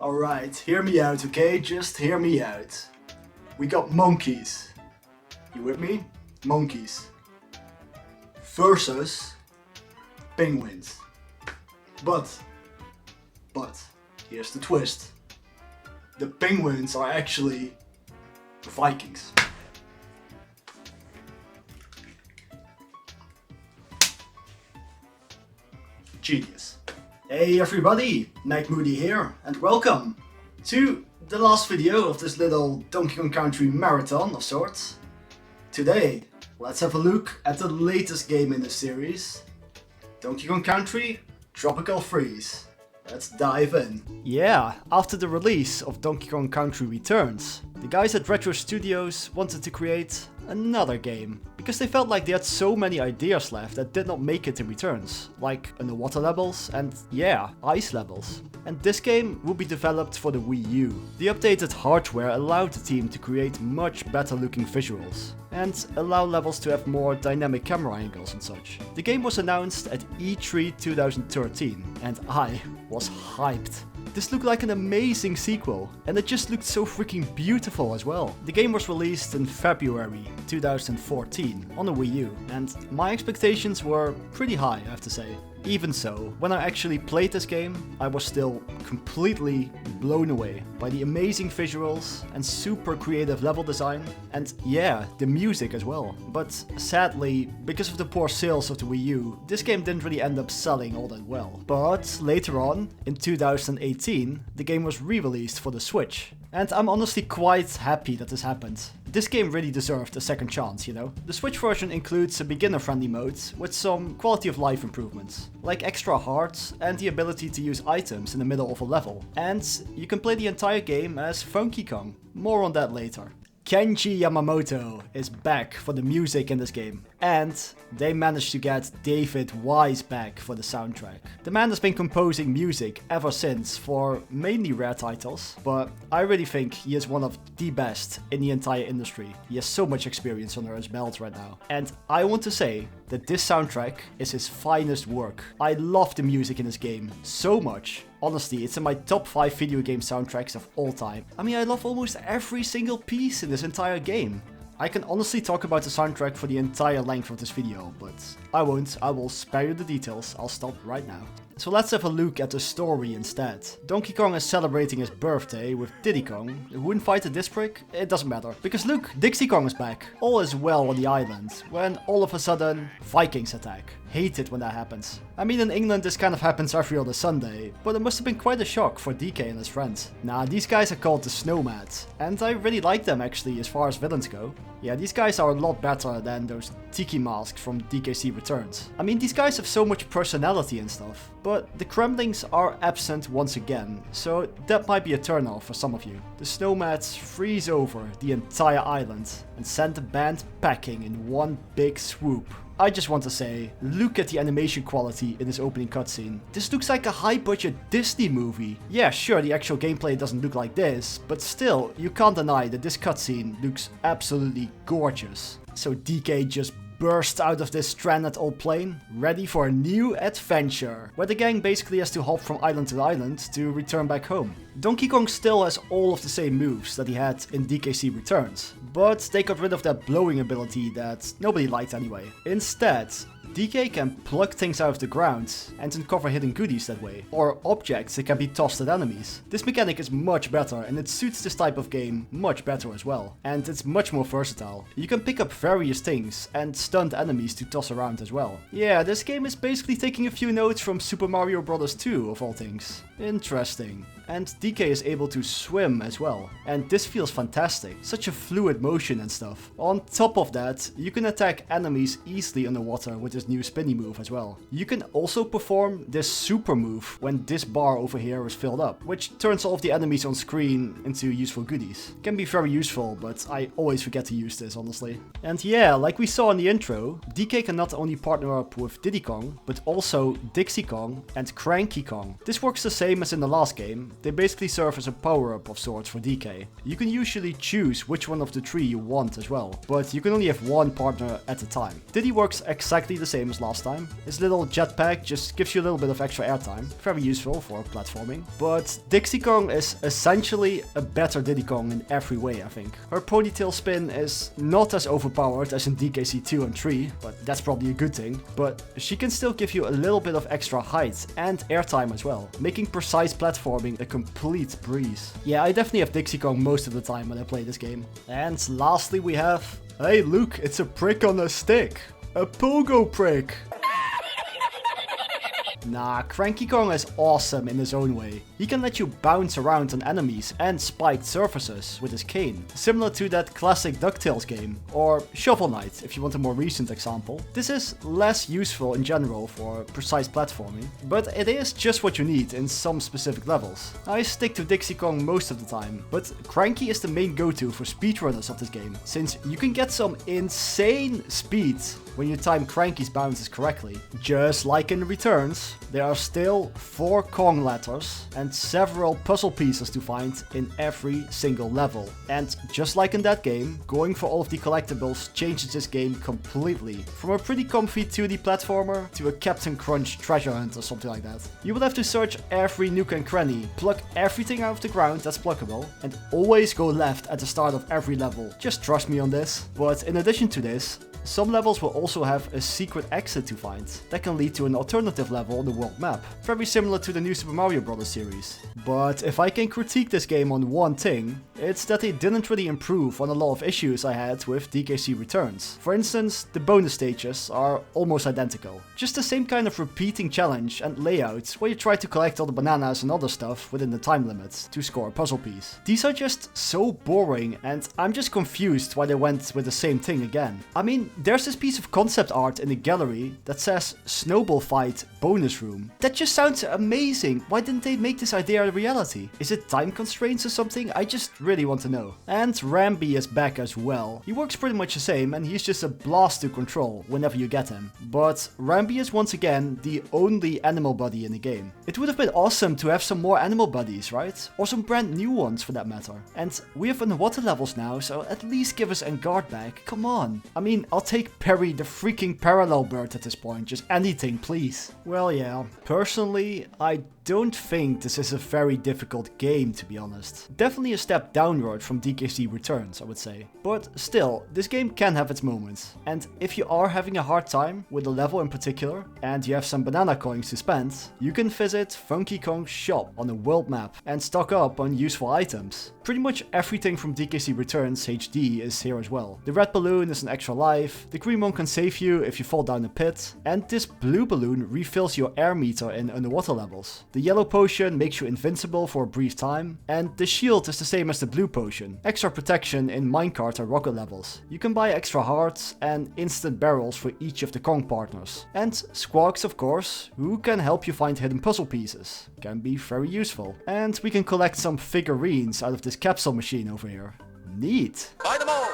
Alright, hear me out, okay? Just hear me out. We got monkeys. You with me? Monkeys. Versus penguins. But, here's the twist. The penguins are actually the Vikings. Genius. Hey everybody, Mc.Moody here, and welcome to the last video of this little Donkey Kong Country marathon of sorts. Today, let's have a look at the latest game in the series, Donkey Kong Country Tropical Freeze. Let's dive in. Yeah, after the release of Donkey Kong Country Returns, the guys at Retro Studios wanted to create another game, because they felt like they had so many ideas left that did not make it in Returns, like underwater levels and yeah, ice levels. And this game will be developed for the Wii U. The updated hardware allowed the team to create much better looking visuals and allow levels to have more dynamic camera angles and such. The game was announced at E3 2013 and I was hyped. This looked like an amazing sequel, and it just looked so freaking beautiful as well. The game was released in February 2014 on the Wii U, and my expectations were pretty high, I have to say. Even so, when I actually played this game, I was still completely blown away by the amazing visuals and super creative level design, and yeah, the music as well. But sadly, because of the poor sales of the Wii U, this game didn't really end up selling all that well. But later on, in 2018, the game was re-released for the Switch. And I'm honestly quite happy that this happened. This game really deserved a second chance, you know? The Switch version includes a beginner-friendly mode with some quality of life improvements, like extra hearts and the ability to use items in the middle of a level. And you can play the entire game as Funky Kong. More on that later. Kenji Yamamoto is back for the music in this game, and they managed to get David Wise back for the soundtrack. The man has been composing music ever since for mainly Rare titles, but I really think he is one of the best in the entire industry. He has so much experience under his belt right now, and I want to say that this soundtrack is his finest work. I love the music in this game so much. Honestly, it's in my top 5 video game soundtracks of all time. I mean, I love almost every single piece in this entire game. I can honestly talk about the soundtrack for the entire length of this video, but I won't. I will spare you the details. I'll stop right now. So let's have a look at the story instead. Donkey Kong is celebrating his birthday with Diddy Kong. Who invited this prick? It doesn't matter. Because look, Dixie Kong is back. All is well on the island, when all of a sudden, Vikings attack. Hate it when that happens. I mean, in England this kind of happens every other Sunday, but it must have been quite a shock for DK and his friends. Nah, these guys are called the Snowmats, and I really like them actually as far as villains go. Yeah, these guys are a lot better than those Tiki masks from DKC Returns. I mean, these guys have so much personality and stuff, but the Kremlings are absent once again, so that might be a turnoff for some of you. The Snowmats freeze over the entire island and send the band packing in one big swoop. I just want to say, look at the animation quality in this opening cutscene. This looks like a high-budget Disney movie. Yeah, sure, the actual gameplay doesn't look like this, but still, you can't deny that this cutscene looks absolutely gorgeous. So DK just burst out of this stranded old plane, ready for a new adventure, where the gang basically has to hop from island to island to return back home. Donkey Kong still has all of the same moves that he had in DKC Returns, but they got rid of that blowing ability that nobody liked anyway. Instead, DK can pluck things out of the ground and uncover hidden goodies that way, or objects that can be tossed at enemies. This mechanic is much better and it suits this type of game much better as well, and it's much more versatile. You can pick up various things and stunt enemies to toss around as well. Yeah, this game is basically taking a few notes from Super Mario Bros. 2 of all things. Interesting. And DK is able to swim as well, and this feels fantastic. Such a fluid motion and stuff. On top of that, you can attack enemies easily underwater with this new spinny move as well. You can also perform this super move when this bar over here is filled up, which turns all of the enemies on screen into useful goodies. Can be very useful, but I always forget to use this, honestly. And yeah, like we saw in the intro, DK can not only partner up with Diddy Kong, but also Dixie Kong and Cranky Kong. This works the same as in the last game. They basically serve as a power-up of sorts for DK. You can usually choose which one of the three you want as well, but you can only have one partner at a time. Diddy works exactly the the same as last time. His little jetpack just gives you a little bit of extra airtime, very useful for platforming. But Dixie Kong is essentially a better Diddy Kong in every way, I think. Her ponytail spin is not as overpowered as in DKC 2 and 3, but that's probably a good thing. But she can still give you a little bit of extra height and airtime as well, making precise platforming a complete breeze. Yeah, I definitely have Dixie Kong most of the time when I play this game. And lastly we have, hey look, it's a prick on a stick. A pogo prick. Nah, Cranky Kong is awesome in his own way. He can let you bounce around on enemies and spiked surfaces with his cane, similar to that classic DuckTales game, or Shovel Knight if you want a more recent example. This is less useful in general for precise platforming, but it is just what you need in some specific levels. I stick to Dixie Kong most of the time, but Cranky is the main go-to for speedrunners of this game, since you can get some insane speed when you time Cranky's bounces correctly. Just like in Returns, there are still 4 Kong letters and several puzzle pieces to find in every single level. And just like in that game, going for all of the collectibles changes this game completely. From a pretty comfy 2D platformer to a Captain Crunch treasure hunt or something like that. You will have to search every nook and cranny, pluck everything out of the ground that's pluckable, and always go left at the start of every level. Just trust me on this. But in addition to this, some levels will also have a secret exit to find that can lead to an alternative level on the world map, very similar to the new Super Mario Bros. Series. But if I can critique this game on one thing, it's that they didn't really improve on a lot of issues I had with DKC Returns. For instance, the bonus stages are almost identical. Just the same kind of repeating challenge and layout where you try to collect all the bananas and other stuff within the time limits to score a puzzle piece. These are just so boring and I'm just confused why they went with the same thing again. I mean, there's this piece of concept art in the gallery that says Snowball Fight Bonus Room. That just sounds amazing. Why didn't they make this idea a reality? Is it time constraints or something? I just really want to know. And Rambi is back as well. He works pretty much the same and he's just a blast to control whenever you get him. But Rambi is once again the only animal buddy in the game. It would have been awesome to have some more animal buddies, right? Or some brand new ones for that matter. And we have underwater levels now, so at least give us Engard back. Come on. I mean, I'll take Perry the freaking parallel bird at this point. Just anything, please. Well, yeah. Personally, I don't think this is a very difficult game, to be honest. Definitely a step downward from DKC Returns, I would say. But still, this game can have its moments. And if you are having a hard time with a level in particular, and you have some banana coins to spend, you can visit Funky Kong's shop on the world map and stock up on useful items. Pretty much everything from DKC Returns HD is here as well. The red balloon is an extra life, the green one can save you if you fall down a pit, and this blue balloon refills your air meter in underwater levels. The yellow potion makes you invincible for a brief time, and the shield is the same as the blue potion, extra protection in minecart and rocket levels. You can buy extra hearts and instant barrels for each of the Kong partners. And Squawks, of course, who can help you find hidden puzzle pieces. Can be very useful. And we can collect some figurines out of this capsule machine over here. Neat. Buy them all!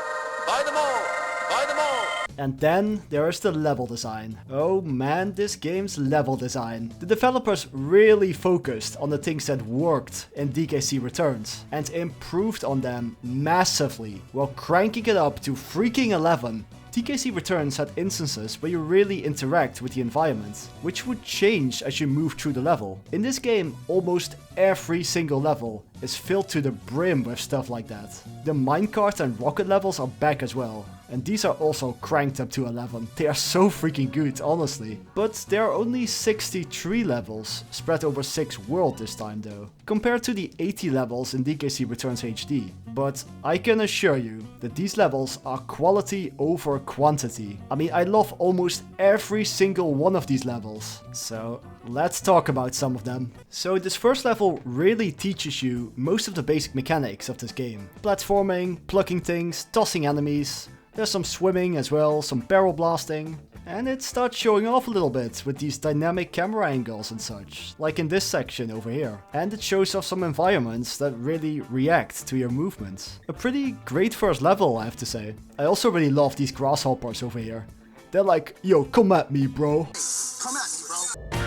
Buy them all! Buy them all! And then there is the level design. Oh man, this game's level design. The developers really focused on the things that worked in DKC Returns and improved on them massively while cranking it up to freaking 11. DKC Returns had instances where you really interact with the environment, which would change as you move through the level. In this game, almost every single level is filled to the brim with stuff like that. The minecart and rocket levels are back as well, and these are also cranked up to 11. They are so freaking good, honestly. But there are only 63 levels, spread over 6 worlds this time though, compared to the 80 levels in DKC Returns HD. But I can assure you that these levels are quality over quantity. I mean, I love almost every single one of these levels. So let's talk about some of them. So this first level really teaches you most of the basic mechanics of this game. Platforming, plucking things, tossing enemies. There's some swimming as well, some barrel blasting. And it starts showing off a little bit with these dynamic camera angles and such, like in this section over here. And it shows off some environments that really react to your movements. A pretty great first level, I have to say. I also really love these grasshoppers over here. They're like, yo, come at me, bro. Come at me, bro.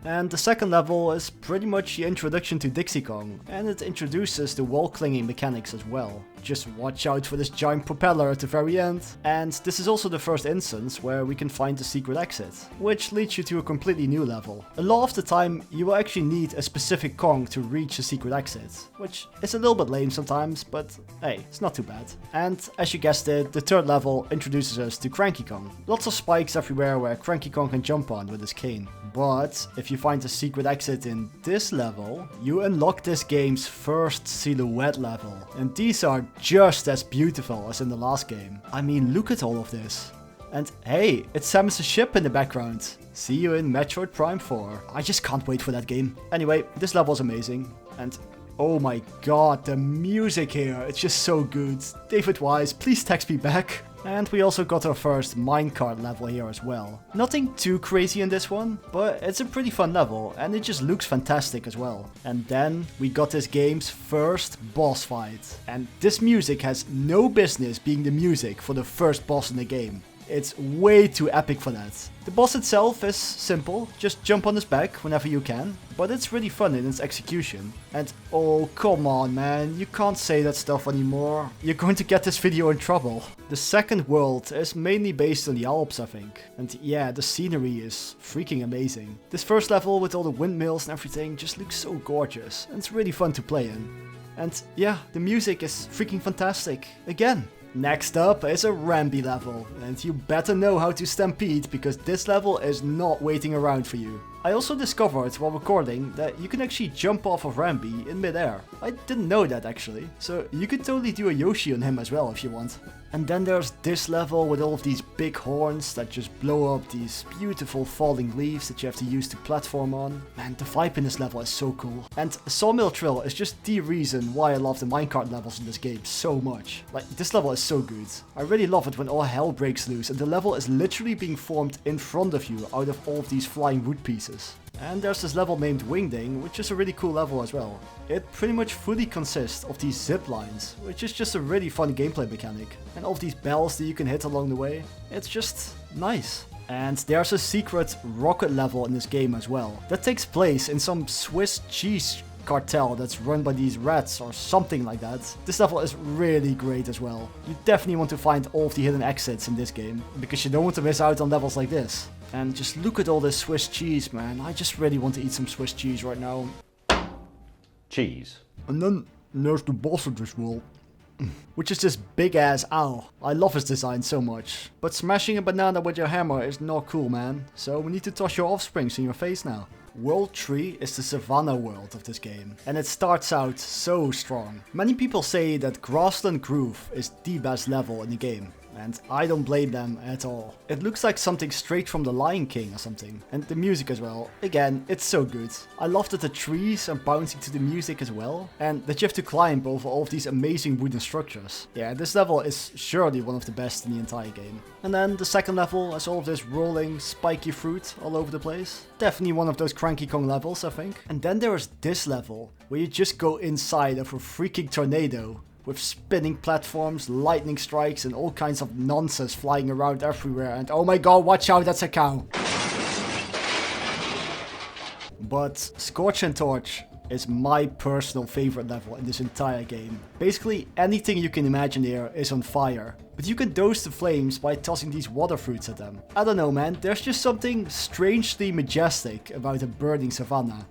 And the second level is pretty much the introduction to Dixie Kong, and it introduces the wall clinging mechanics as well. Just watch out for this giant propeller at the very end. And this is also the first instance where we can find the secret exit, which leads you to a completely new level. A lot of the time you will actually need a specific Kong to reach a secret exit, which is a little bit lame sometimes, but hey, it's not too bad. And as you guessed it, the third level introduces us to Cranky Kong. Lots of spikes everywhere where Cranky Kong can jump on with his cane. But if you find the secret exit in this level, you unlock this game's first silhouette level. And these are just as beautiful as in the last game. I mean, look at all of this. And hey, it's Samus's ship in the background. See you in Metroid Prime 4. I just can't wait for that game. Anyway, this level is amazing. And oh my god, the music here, it's just so good. David Wise, please text me back. And we also got our first minecart level here as well. Nothing too crazy in this one, but it's a pretty fun level and it just looks fantastic as well. And then we got this game's first boss fight. And this music has no business being the music for the first boss in the game. It's way too epic for that. The boss itself is simple, just jump on his back whenever you can, but it's really fun in its execution. And oh come on man, you can't say that stuff anymore. You're going to get this video in trouble. The second world is mainly based on the Alps, I think. And yeah, the scenery is freaking amazing. This first level with all the windmills and everything just looks so gorgeous, and it's really fun to play in. And yeah, the music is freaking fantastic, again. Next up is a Rambi level, and you better know how to stampede because this level is not waiting around for you. I also discovered while recording that you can actually jump off of Rambi in midair. I didn't know that actually, so you could totally do a Yoshi on him as well if you want. And then there's this level with all of these big horns that just blow up these beautiful falling leaves that you have to use to platform on. Man, the vibe in this level is so cool. And Sawmill Trill is just the reason why I love the minecart levels in this game so much. Like, this level is so good. I really love it when all hell breaks loose and the level is literally being formed in front of you out of all of these flying wood pieces. And there's this level named Wingding, which is a really cool level as well. It pretty much fully consists of these zip lines, which is just a really fun gameplay mechanic. And all of these bells that you can hit along the way. It's just nice. And there's a secret rocket level in this game as well. That takes place in some Swiss cheese cartel that's run by these rats or something like that. This level is really great as well. You definitely want to find all of the hidden exits in this game, because you don't want to miss out on levels like this. And just look at all this Swiss cheese, man. I just really want to eat some Swiss cheese right now. Cheese. And then there's the boss of this world, which is this big ass owl. I love his design so much. But smashing a banana with your hammer is not cool, man. So we need to toss your offsprings in your face now. World 3 is the Savannah world of this game, and it starts out so strong. Many people say that Grassland Groove is the best level in the game, and I don't blame them at all. It looks like something straight from The Lion King or something, and the music as well. Again, it's so good. I love that the trees are bouncing to the music as well, and that you have to climb over all of these amazing wooden structures. Yeah, this level is surely one of the best in the entire game. And then the second level has all of this rolling, spiky fruit all over the place. Definitely one of those Cranky Kong levels, I think. And then there is this level, where you just go inside of a freaking tornado, with spinning platforms, lightning strikes, and all kinds of nonsense flying around everywhere. And oh my god, watch out, that's a cow! But Scorch and Torch is my personal favorite level in this entire game. Basically, anything you can imagine here is on fire. But you can douse the flames by tossing these water fruits at them. I don't know, man, there's just something strangely majestic about a burning savanna.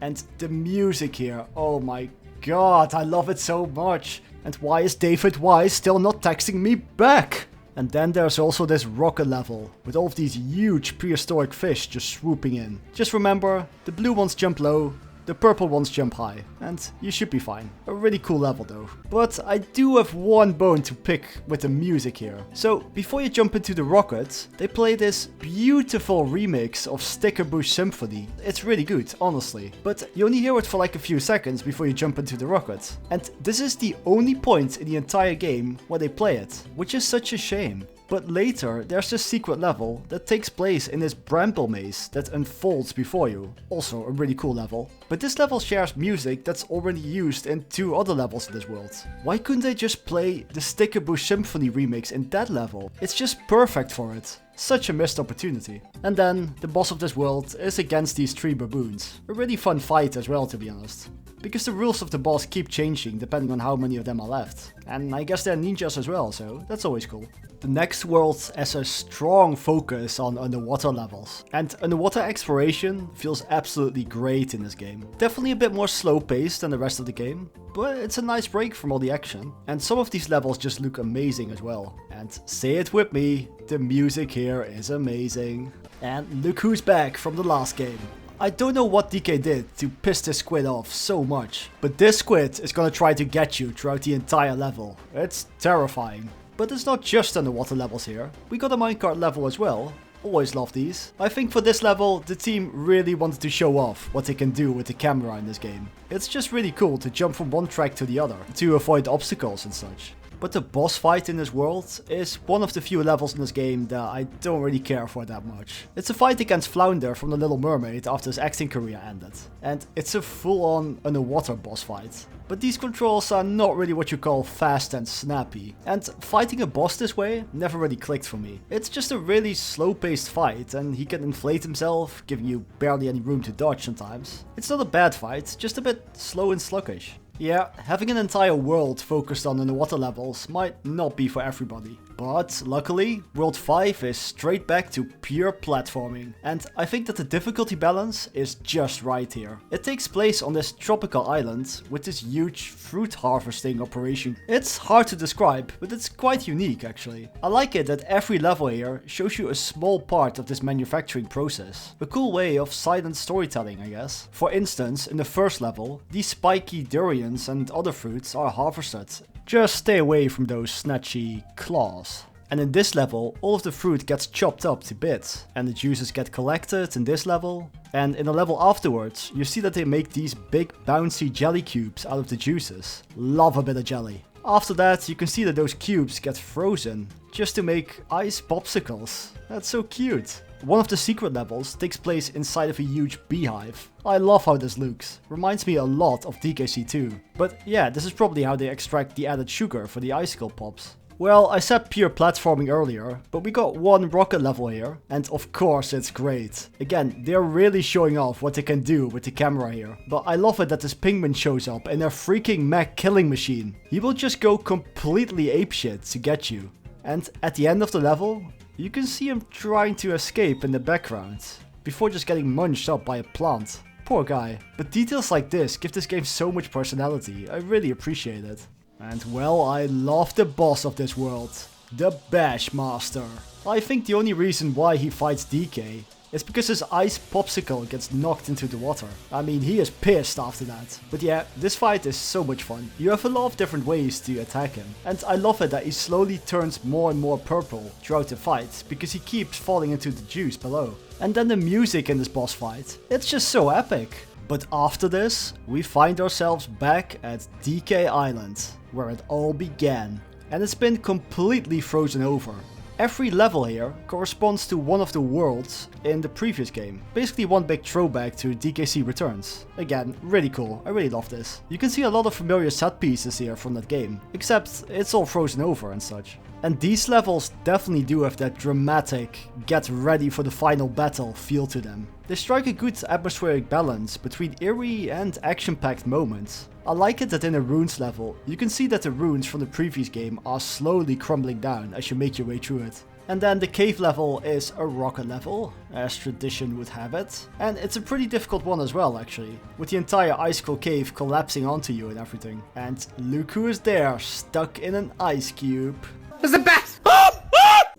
And the music here, oh my god, I love it so much. And why is David Wise still not texting me back? And then there's also this rocket level, with all of these huge prehistoric fish just swooping in. Just remember, the blue ones jump low, the purple ones jump high, and you should be fine. A really cool level though. But I do have one bone to pick with the music here. So before you jump into the rocket, they play this beautiful remix of Sticker Bush Symphony. It's really good, honestly. But you only hear it for like a few seconds before you jump into the rocket. And this is the only point in the entire game where they play it, which is such a shame. But later, there's this secret level that takes place in this bramble maze that unfolds before you. Also a really cool level. But this level shares music that's already used in 2 other levels in this world. Why couldn't they just play the Sticker Bush Symphony remix in that level? It's just perfect for it. Such a missed opportunity. And then, the boss of this world is against these 3 baboons. A really fun fight as well, to be honest. because the rules of the boss keep changing depending on how many of them are left. And I guess they're ninjas as well, so that's always cool. The next world has a strong focus on underwater levels, and underwater exploration feels absolutely great in this game. Definitely a bit more slow paced than the rest of the game, but it's a nice break from all the action. And some of these levels just look amazing as well. And say it with me, the music here is amazing. And look who's back from the last game. I don't know what DK did to piss this squid off so much, but this squid is gonna try to get you throughout the entire level. It's terrifying. But it's not just underwater levels here. We got a minecart level as well. Always love these. I think for this level, the team really wanted to show off what they can do with the camera in this game. It's just really cool to jump from one track to the other, to avoid obstacles and such. But the boss fight in this world is one of the few levels in this game that I don't really care for that much. It's a fight against Flounder from The Little Mermaid after his acting career ended. And it's a full-on underwater boss fight. But these controls are not really what you call fast and snappy. And fighting a boss this way never really clicked for me. It's just a really slow-paced fight, and he can inflate himself, giving you barely any room to dodge sometimes. It's not a bad fight, just a bit slow and sluggish. Yeah, having an entire world focused on underwater levels might not be for everybody. But luckily, World 5 is straight back to pure platforming. And I think that the difficulty balance is just right here. It takes place on this tropical island with this huge fruit harvesting operation. It's hard to describe, but it's quite unique actually. I like it that every level here shows you a small part of this manufacturing process. A cool way of silent storytelling, I guess. For instance, in the first level, these spiky durians and other fruits are harvested. Just stay away from those snatchy claws. And in this level, all of the fruit gets chopped up to bits, and the juices get collected in this level. And in the level afterwards, you see that they make these big bouncy jelly cubes out of the juices. Love a bit of jelly. After that, you can see that those cubes get frozen, just to make ice popsicles. That's so cute. One of the secret levels takes place inside of a huge beehive. I love how this looks. Reminds me a lot of DKC2. But yeah, this is probably how they extract the added sugar for the icicle pops. Well, I said pure platforming earlier, but we got one rocket level here, and of course it's great. Again, they're really showing off what they can do with the camera here. But I love it that this penguin shows up in a freaking mech killing machine. He will just go completely apeshit to get you. And at the end of the level, you can see him trying to escape in the background, before just getting munched up by a plant. Poor guy. But details like this give this game so much personality, I really appreciate it. And well, I love the boss of this world, the Bash Master. I think the only reason why he fights DK is because his ice popsicle gets knocked into the water. I mean, he is pissed after that. But yeah, this fight is so much fun. You have a lot of different ways to attack him. And I love it that he slowly turns more and more purple throughout the fight, because he keeps falling into the juice below. And then the music in this boss fight, it's just so epic. But after this, we find ourselves back at DK Island, where it all began. And it's been completely frozen over. Every level here corresponds to one of the worlds in the previous game. Basically one big throwback to DKC Returns. Again, really cool, I really love this. You can see a lot of familiar set pieces here from that game, except it's all frozen over and such. And these levels definitely do have that dramatic, get ready for the final battle feel to them. They strike a good atmospheric balance between eerie and action-packed moments. I like it that in a runes level, you can see that the runes from the previous game are slowly crumbling down as you make your way through it. And then the cave level is a rocket level, as tradition would have it. And it's a pretty difficult one as well actually, with the entire icicle cave collapsing onto you and everything. And look who is there, stuck in an ice cube. It's the best!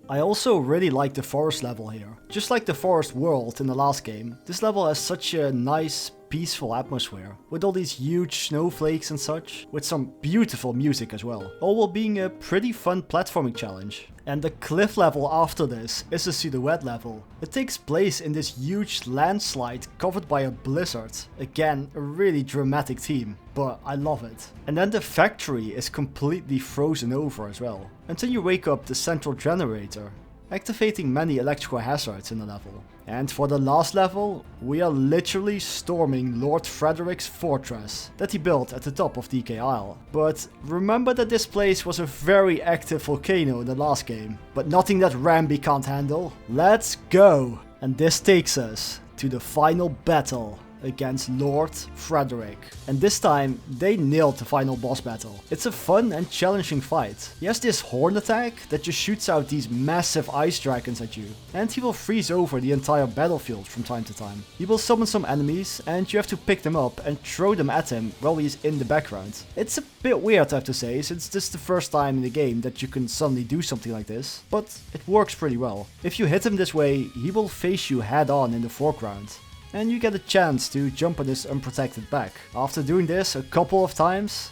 I also really like the forest level here. Just like the forest world in the last game, this level has such a nice, peaceful atmosphere, with all these huge snowflakes and such, with some beautiful music as well, all while being a pretty fun platforming challenge. And the cliff level after this is a silhouette level. It takes place in this huge landslide covered by a blizzard. Again, a really dramatic theme, but I love it. And then the factory is completely frozen over as well, until you wake up the central generator, activating many electrical hazards in the level. And for the last level, we are literally storming Lord Frederick's fortress that he built at the top of DK Isle. But remember that this place was a very active volcano in the last game, but nothing that Rambi can't handle. Let's go! And this takes us to the final battle. against Lord Frederick. And this time, they nailed the final boss battle. It's a fun and challenging fight. He has this horn attack that just shoots out these massive ice dragons at you. And he will freeze over the entire battlefield from time to time. He will summon some enemies and you have to pick them up and throw them at him while he's in the background. It's a bit weird, I have to say, since this is the first time in the game that you can suddenly do something like this, but it works pretty well. If you hit him this way, he will face you head on in the foreground, and you get a chance to jump on his unprotected back. After doing this a couple of times,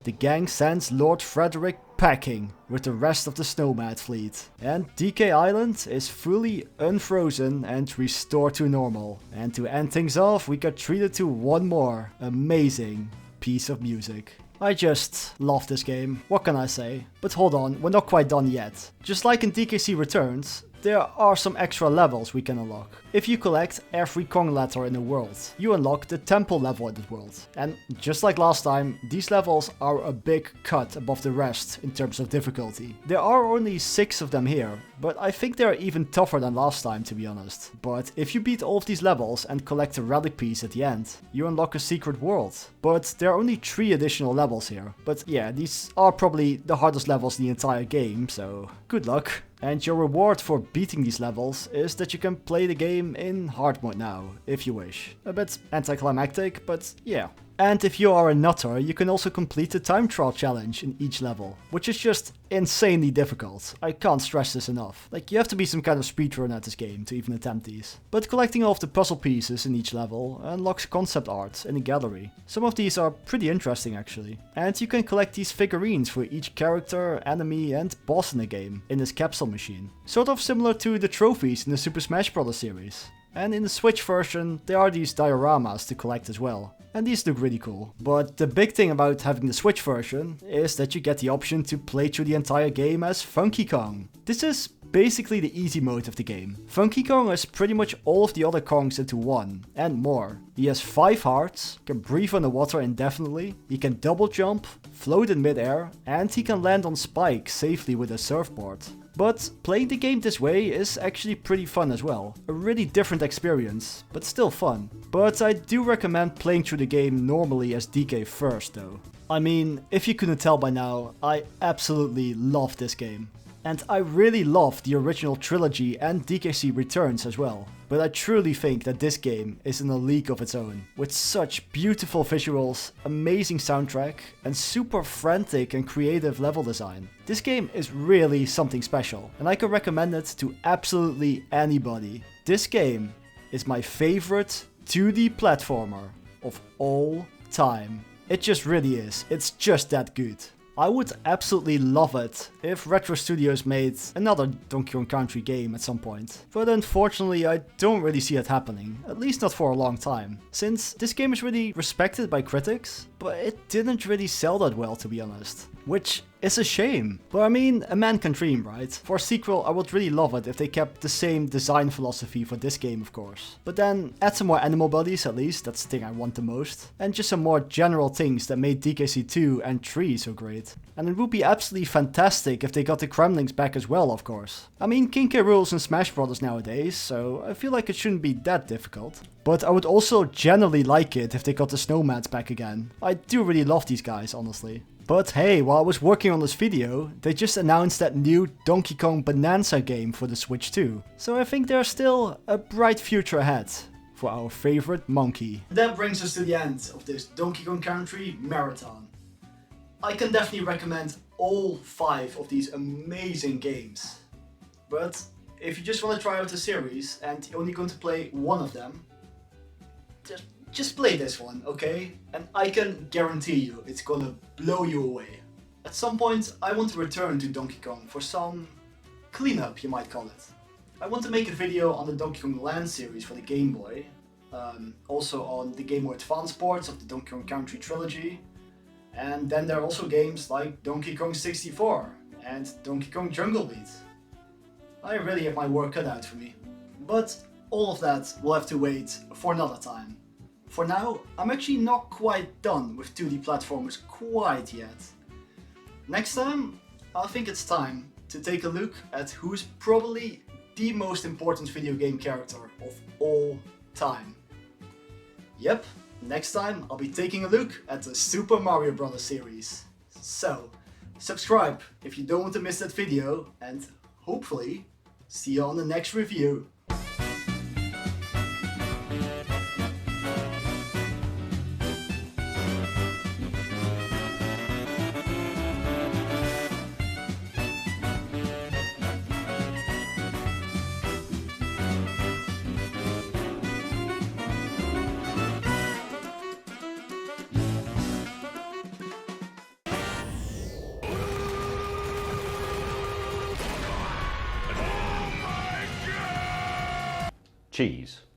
the gang sends Lord Frederick packing with the rest of the Snowmad fleet. And DK Island is fully unfrozen and restored to normal. And to end things off, we got treated to one more amazing piece of music. I just love this game, what can I say? But hold on, we're not quite done yet. Just like in DKC Returns, there are some extra levels we can unlock. If you collect every Kong letter in the world, you unlock the temple level in the world. And just like last time, these levels are a big cut above the rest in terms of difficulty. There are only 6 of them here, but I think they're even tougher than last time, to be honest. But if you beat all of these levels and collect a relic piece at the end, you unlock a secret world. But there are only 3 additional levels here. But yeah, these are probably the hardest levels in the entire game, so good luck. And your reward for beating these levels is that you can play the game in hard mode now, if you wish. A bit anticlimactic, but yeah. And if you are a nutter, you can also complete the time trial challenge in each level, which is just insanely difficult. I can't stress this enough. Like, you have to be some kind of speedrunner at this game to even attempt these. But collecting all of the puzzle pieces in each level unlocks concept art in the gallery. Some of these are pretty interesting actually. And you can collect these figurines for each character, enemy and boss in the game in this capsule machine. Sort of similar to the trophies in the Super Smash Bros. Series. And in the Switch version, there are these dioramas to collect as well. And these look really cool. But the big thing about having the Switch version is that you get the option to play through the entire game as Funky Kong. This is basically the easy mode of the game. Funky Kong has pretty much all of the other Kongs into one, and more. He has 5 hearts, can breathe underwater indefinitely, he can double jump, float in midair, and he can land on spikes safely with a surfboard. But playing the game this way is actually pretty fun as well. A really different experience, but still fun. But I do recommend playing through the game normally as DK first though. I mean, if you couldn't tell by now, I absolutely love this game. And I really love the original trilogy and DKC Returns as well. But I truly think that this game is in a league of its own. With such beautiful visuals, amazing soundtrack, and super frantic and creative level design. This game is really something special, and I can recommend it to absolutely anybody. This game is my favorite 2D platformer of all time. It just really is. It's just that good. I would absolutely love it if Retro Studios made another Donkey Kong Country game at some point. But unfortunately I don't really see it happening, at least not for a long time. Since this game is really respected by critics, but it didn't really sell that well, to be honest. Which is a shame. But I mean, a man can dream, right? For a sequel, I would really love it if they kept the same design philosophy for this game, of course. But then add some more animal bodies at least, that's the thing I want the most. And just some more general things that made DKC 2 and 3 so great. And it would be absolutely fantastic if they got the Kremlings back as well, of course. I mean, King K rules in Smash Bros. Nowadays, so I feel like it shouldn't be that difficult. But I would also generally like it if they got the Snowmads back again. I do really love these guys, honestly. But hey, while I was working on this video, they just announced that new Donkey Kong Bonanza game for the Switch 2. So I think there's still a bright future ahead for our favorite monkey. That brings us to the end of this Donkey Kong Country marathon. I can definitely recommend all 5 of these amazing games. But if you just want to try out the series and you're only going to play one of them, just play this one, okay? And I can guarantee you it's gonna blow you away. At some point I want to return to Donkey Kong for some cleanup, you might call it. I want to make a video on the Donkey Kong Land series for the Game Boy, also on the Game Boy Advance ports of the Donkey Kong Country trilogy, and then there are also games like Donkey Kong 64 and Donkey Kong Jungle Beat. I really have my work cut out for me. But all of that will have to wait for another time. For now, I'm actually not quite done with 2D platformers quite yet. Next time, I think it's time to take a look at who's probably the most important video game character of all time. Yep, next time I'll be taking a look at the Super Mario Bros. Series. So, subscribe if you don't want to miss that video, and hopefully see you on the next review. Cheese.